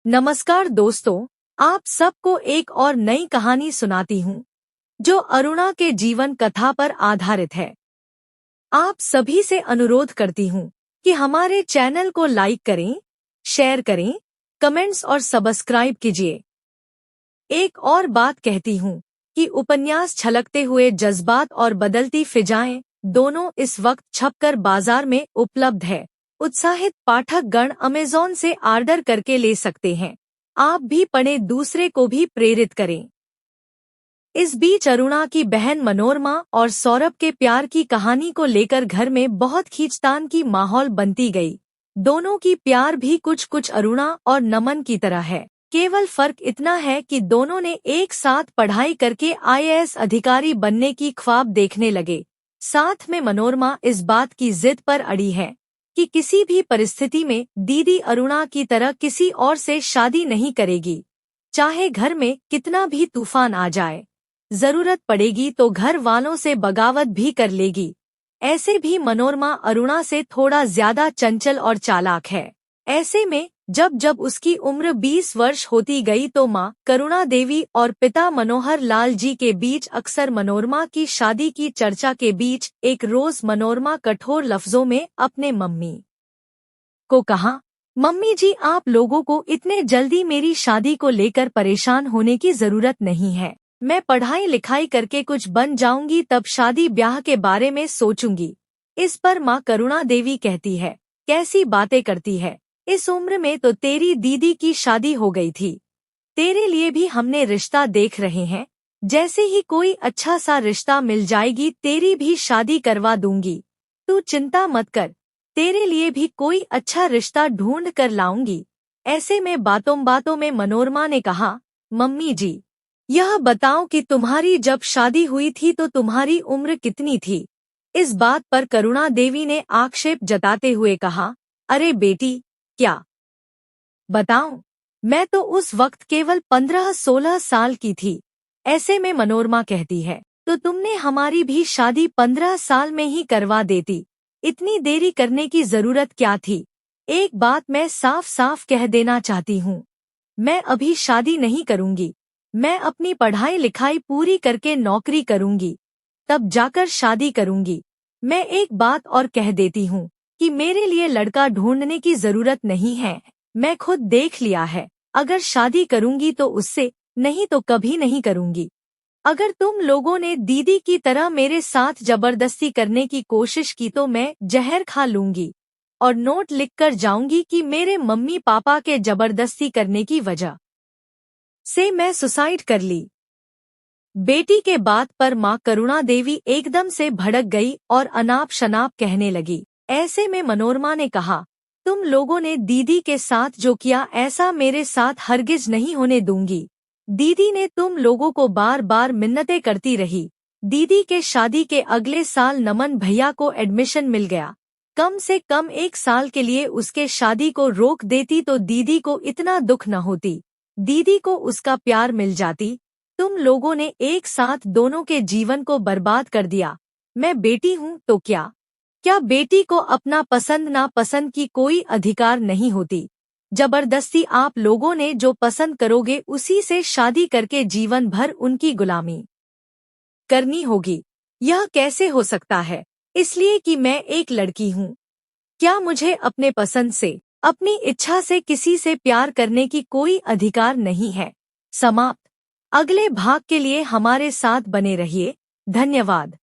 नमस्कार दोस्तों, आप सबको एक और नई कहानी सुनाती हूँ जो अरुणा के जीवन कथा पर आधारित है। आप सभी से अनुरोध करती हूँ कि हमारे चैनल को लाइक करें, शेयर करें, कमेंट्स और सब्सक्राइब कीजिए। एक और बात कहती हूँ कि उपन्यास छलकते हुए जज्बात और बदलती फिजाएं दोनों इस वक्त छपकर बाजार में उपलब्ध है। उत्साहित पाठक गण अमेज़न से ऑर्डर करके ले सकते हैं। आप भी पढ़ें, दूसरे को भी प्रेरित करें। इस बीच अरुणा की बहन मनोरमा और सौरभ के प्यार की कहानी को लेकर घर में बहुत खींचतान की माहौल बनती गई। दोनों की प्यार भी कुछ कुछ अरुणा और नमन की तरह है। केवल फर्क इतना है कि दोनों ने एक साथ पढ़ाई करके आईएएस अधिकारी बनने की ख्वाब देखने लगे। साथ में मनोरमा इस बात की जिद पर अड़ी है कि किसी भी परिस्थिति में दीदी अरुणा की तरह किसी और से शादी नहीं करेगी, चाहे घर में कितना भी तूफान आ जाए। जरूरत पड़ेगी तो घर वालों से बगावत भी कर लेगी। ऐसे भी मनोरमा अरुणा से थोड़ा ज्यादा चंचल और चालाक है। ऐसे में जब जब उसकी उम्र 20 वर्ष होती गई तो माँ करुणा देवी और पिता मनोहर लाल जी के बीच अक्सर मनोरमा की शादी की चर्चा के बीच एक रोज मनोरमा कठोर लफ्जों में अपने मम्मी को कहा, मम्मी जी, आप लोगों को इतने जल्दी मेरी शादी को लेकर परेशान होने की जरूरत नहीं है। मैं पढ़ाई लिखाई करके कुछ बन जाऊंगी, तब शादी ब्याह के बारे में सोचूंगी। इस पर माँ करुणा देवी कहती है, कैसी बातें करती है, इस उम्र में तो तेरी दीदी की शादी हो गई थी। तेरे लिए भी हमने रिश्ता देख रहे हैं। जैसे ही कोई अच्छा सा रिश्ता मिल जाएगी तेरी भी शादी करवा दूंगी। तू चिंता मत कर, तेरे लिए भी कोई अच्छा रिश्ता ढूंढ कर लाऊंगी। ऐसे में बातों बातों में मनोरमा ने कहा, मम्मी जी, यह बताओ कि तुम्हारी जब शादी हुई थी तो तुम्हारी उम्र कितनी थी। इस बात पर करुणा देवी ने आक्षेप जताते हुए कहा, अरे बेटी, क्या बताऊं, मैं तो उस वक्त केवल 15-16 साल की थी। ऐसे में मनोरमा कहती है, तो तुमने हमारी भी शादी 15 साल में ही करवा देती। इतनी देरी करने की जरूरत क्या थी। एक बात मैं साफ साफ कह देना चाहती हूँ, मैं अभी शादी नहीं करूंगी। मैं अपनी पढ़ाई लिखाई पूरी करके नौकरी करूंगी, तब जाकर शादी करूंगी। मैं एक बात और कह देती हूँ कि मेरे लिए लड़का ढूंढने की जरूरत नहीं है। मैं खुद देख लिया है। अगर शादी करूंगी तो उससे, नहीं तो कभी नहीं करूंगी। अगर तुम लोगों ने दीदी की तरह मेरे साथ जबरदस्ती करने की कोशिश की तो मैं जहर खा लूंगी और नोट लिख कर जाऊंगी कि मेरे मम्मी पापा के जबरदस्ती करने की वजह से मैं सुसाइड कर ली। बेटी के बात पर माँ करुणा देवी एकदम से भड़क गई और अनाप शनाप कहने लगी। ऐसे में मनोरमा ने कहा, तुम लोगों ने दीदी के साथ जो किया ऐसा मेरे साथ हरगिज नहीं होने दूंगी। दीदी ने तुम लोगों को बार बार मिन्नतें करती रही। दीदी के शादी के अगले साल नमन भैया को एडमिशन मिल गया। कम से कम 1 साल के लिए उसके शादी को रोक देती तो दीदी को इतना दुख न होती। दीदी को उसका प्यार मिल जाती। तुम लोगों ने एक साथ दोनों के जीवन को बर्बाद कर दिया। मैं बेटी हूँ तो क्या बेटी को अपना पसंद ना पसंद की कोई अधिकार नहीं होती। जबरदस्ती आप लोगों ने जो पसंद करोगे उसी से शादी करके जीवन भर उनकी गुलामी करनी होगी। यह कैसे हो सकता है, इसलिए कि मैं एक लड़की हूँ। क्या मुझे अपने पसंद से, अपनी इच्छा से किसी से प्यार करने की कोई अधिकार नहीं है। समाप्त। अगले भाग के लिए हमारे साथ बने रहिए। धन्यवाद।